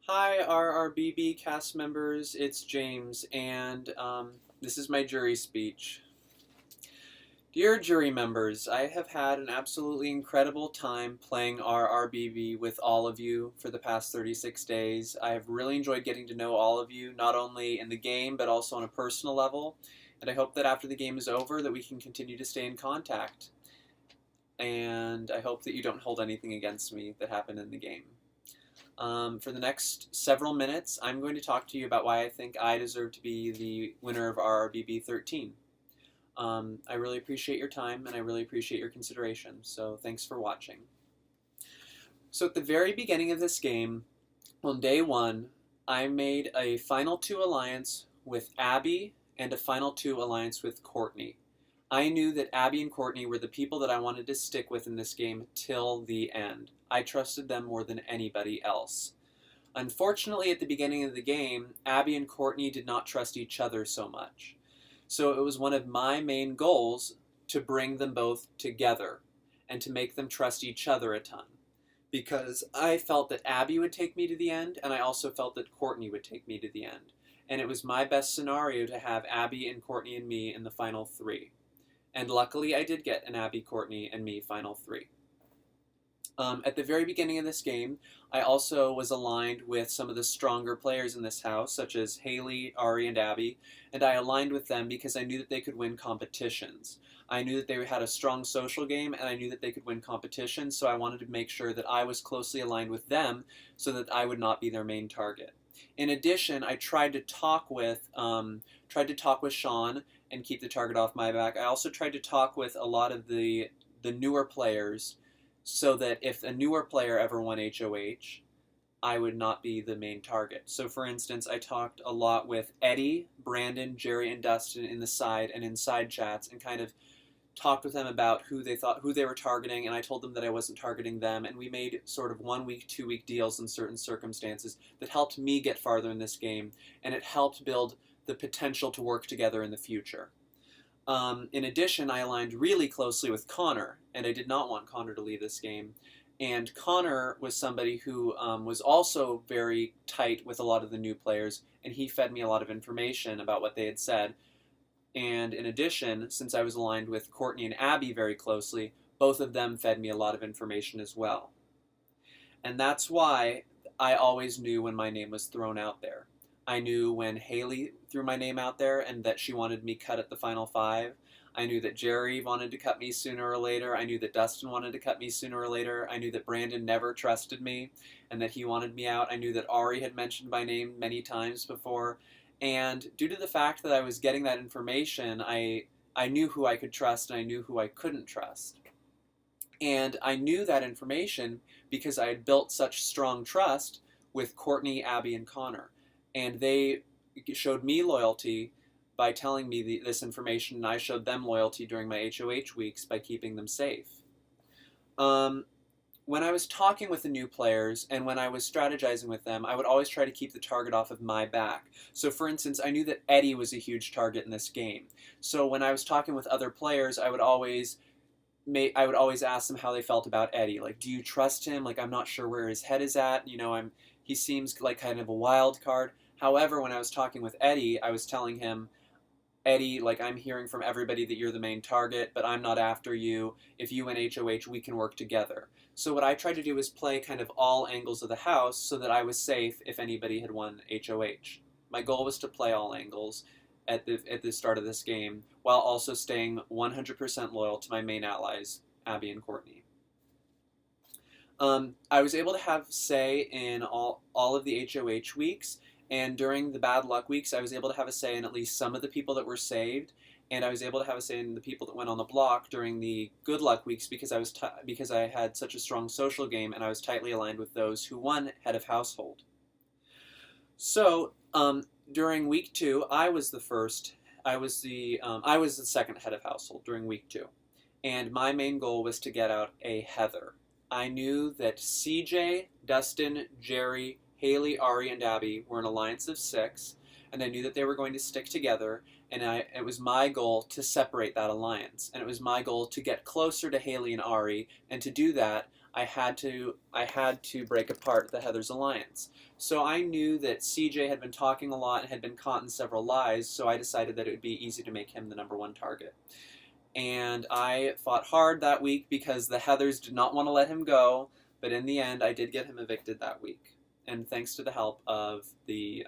Hi, RRBB cast members. It's James, and this is my jury speech. Dear jury members, I have had an absolutely incredible time playing RRBB with all of you for the past 36 days. I have really enjoyed getting to know all of you, not only in the game, but also on a personal level. And I hope that after the game is over that we can continue to stay in contact. And I hope that you don't hold anything against me that happened in the game. For the next several minutes, I'm going to talk to you about why I think I deserve to be the winner of RRBB 13. I really appreciate your time and I really appreciate your consideration, so thanks for watching. So at the very beginning of this game, on day one, I made a Final Two alliance with Abby and a Final Two alliance with Courtney. I knew that Abby and Courtney were the people that I wanted to stick with in this game till the end. I trusted them more than anybody else. Unfortunately, at the beginning of the game, Abby and Courtney did not trust each other so much. So it was one of my main goals to bring them both together and to make them trust each other a ton. Because I felt that Abby would take me to the end, and I also felt that Courtney would take me to the end. And it was my best scenario to have Abby and Courtney and me in the final three. And luckily I did get an Abby, Courtney, and me final three. At the very beginning of this game, I also was aligned with some of the stronger players in this house, such as Haley, Ari, and Abby, and I aligned with them because I knew that they could win competitions. I knew that they had a strong social game, and I knew that they could win competitions, so I wanted to make sure that I was closely aligned with them so that I would not be their main target. In addition, I tried to talk with Sean and keep the target off my back. I also tried to talk with a lot of the newer players so that if a newer player ever won HOH, I would not be the main target. So for instance, I talked a lot with Eddie, Brandon, Jerry, and Dustin in the side and in side chats and kind of talked with them about who they were targeting, and I told them that I wasn't targeting them, and we made sort of 1 week, 2 week deals in certain circumstances that helped me get farther in this game, and it helped build the potential to work together in the future. In addition, I aligned really closely with Connor, and I did not want Connor to leave this game. And Connor was somebody who was also very tight with a lot of the new players, and he fed me a lot of information about what they had said. And in addition, since I was aligned with Courtney and Abby very closely, both of them fed me a lot of information as well. And that's why I always knew when my name was thrown out there. I knew when Haley threw my name out there and that she wanted me cut at the final five. I knew that Jerry wanted to cut me sooner or later. I knew that Dustin wanted to cut me sooner or later. I knew that Brandon never trusted me and that he wanted me out. I knew that Ari had mentioned my name many times before. And due to the fact that I was getting that information, I knew who I could trust and I knew who I couldn't trust. And I knew that information because I had built such strong trust with Courtney, Abby, and Connor. And they showed me loyalty by telling me this information, and I showed them loyalty during my HOH weeks by keeping them safe. When I was talking with the new players and when I was strategizing with them, I would always try to keep the target off of my back. So for instance, I knew that Eddie was a huge target in this game. So when I was talking with other players, I would always ask them how they felt about Eddie. Like, do you trust him? Like, I'm not sure where his head is at. You know, he seems like kind of a wild card. However, when I was talking with Eddie, I was telling him, Eddie, like, I'm hearing from everybody that you're the main target, but I'm not after you. If you win HOH, we can work together. So what I tried to do was play kind of all angles of the house so that I was safe if anybody had won HOH. My goal was to play all angles at the start of this game, while also staying 100% loyal to my main allies, Abby and Courtney. I was able to have say in all of the HOH weeks, and during the bad luck weeks, I was able to have a say in at least some of the people that were saved, and I was able to have a say in the people that went on the block during the good luck weeks because I had such a strong social game and I was tightly aligned with those who won head of household. So during week 2, I was the second head of household during week 2, and my main goal was to get out a Heather. I knew that CJ, Dustin, Jerry, Haley, Ari, and Abby were an alliance of 6, and I knew that they were going to stick together, and it was my goal to separate that alliance, and it was my goal to get closer to Haley and Ari, and to do that, I had to break apart the Heathers Alliance. So I knew that CJ had been talking a lot and had been caught in several lies, so I decided that it would be easy to make him the #1 target. And I fought hard that week because the Heathers did not want to let him go, but in the end I did get him evicted that week. And thanks to the help of Eddie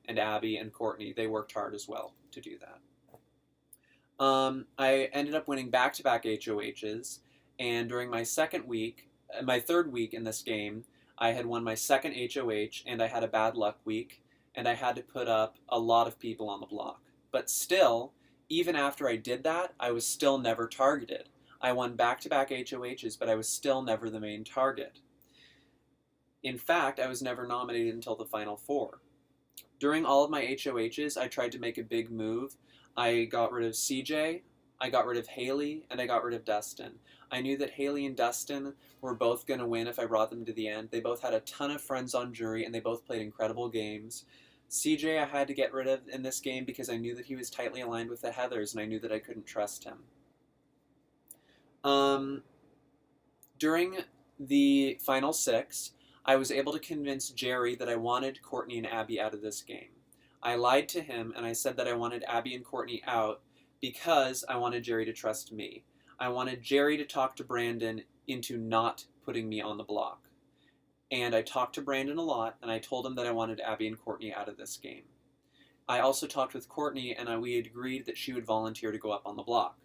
and Abby and Courtney, they worked hard as well to do that. I ended up winning back-to-back HOHs, and during my third week in this game, I had won my second HOH, and I had a bad luck week, and I had to put up a lot of people on the block. But still, even after I did that, I was still never targeted. I won back-to-back HOHs, but I was still never the main target. In fact, I was never nominated until the Final Four. During all of my HOHs, I tried to make a big move. I got rid of CJ, I got rid of Haley, and I got rid of Dustin. I knew that Haley and Dustin were both going to win if I brought them to the end. They both had a ton of friends on jury, and they both played incredible games. CJ I had to get rid of in this game because I knew that he was tightly aligned with the Heathers, and I knew that I couldn't trust him. During the Final 6, I was able to convince Jerry that I wanted Courtney and Abby out of this game. I lied to him and I said that I wanted Abby and Courtney out because I wanted Jerry to trust me. I wanted Jerry to talk to Brandon into not putting me on the block. And I talked to Brandon a lot, and I told him that I wanted Abby and Courtney out of this game. I also talked with Courtney, and we had agreed that she would volunteer to go up on the block.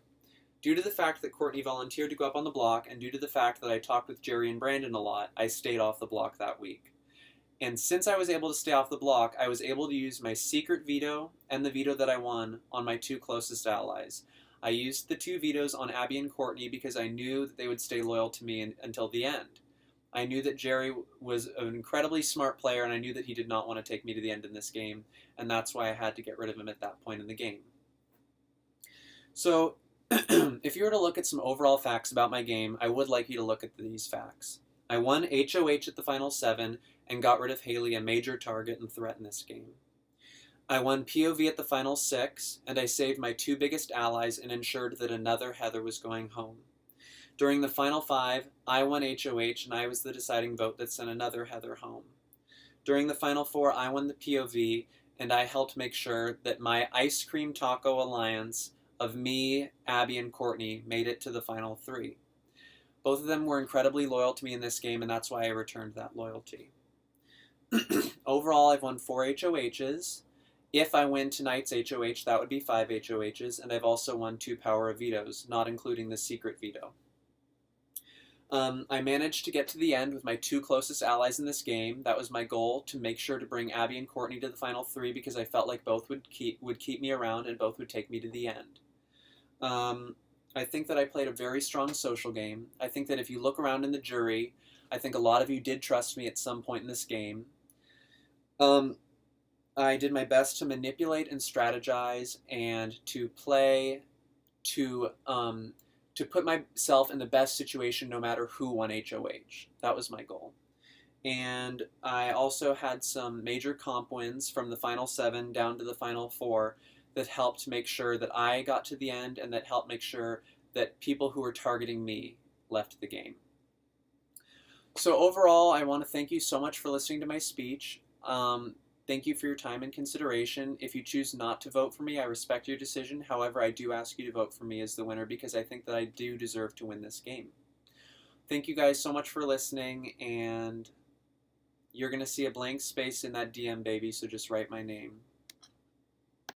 Due to the fact that Courtney volunteered to go up on the block, and due to the fact that I talked with Jerry and Brandon a lot, I stayed off the block that week. And since I was able to stay off the block, I was able to use my secret veto and the veto that I won on my two closest allies. I used the two vetoes on Abby and Courtney because I knew that they would stay loyal to me until the end. I knew that Jerry was an incredibly smart player, and I knew that he did not want to take me to the end in this game, and that's why I had to get rid of him at that point in the game. So, if you were to look at some overall facts about my game, I would like you to look at these facts. I won HOH at the Final 7 and got rid of Haley, a major target and threat in this game. I won POV at the Final 6, and I saved my two biggest allies and ensured that another Heather was going home. During the Final 5, I won HOH, and I was the deciding vote that sent another Heather home. During the Final 4, I won the POV, and I helped make sure that my Ice Cream Taco Alliance of me, Abby, and Courtney made it to the Final 3. Both of them were incredibly loyal to me in this game, and that's why I returned that loyalty. Overall, I've won 4 HOHs. If I win tonight's HOH, that would be 5 HOHs, and I've also won 2 Power of Vetoes, not including the secret veto. I managed to get to the end with my 2 closest allies in this game. That was my goal, to make sure to bring Abby and Courtney to the Final 3, because I felt like both would keep me around and both would take me to the end. I think that I played a very strong social game. I think that if you look around in the jury, I think a lot of you did trust me at some point in this game. I did my best to manipulate and strategize and to play to put myself in the best situation no matter who won HOH. That was my goal. And I also had some major comp wins from the Final 7 down to the Final 4 that helped make sure that I got to the end, and that helped make sure that people who were targeting me left the game. So overall, I want to thank you so much for listening to my speech. Thank you for your time and consideration. If you choose not to vote for me, I respect your decision. However, I do ask you to vote for me as the winner because I think that I do deserve to win this game. Thank you guys so much for listening, and you're going to see a blank space in that DM, baby, so just write my name.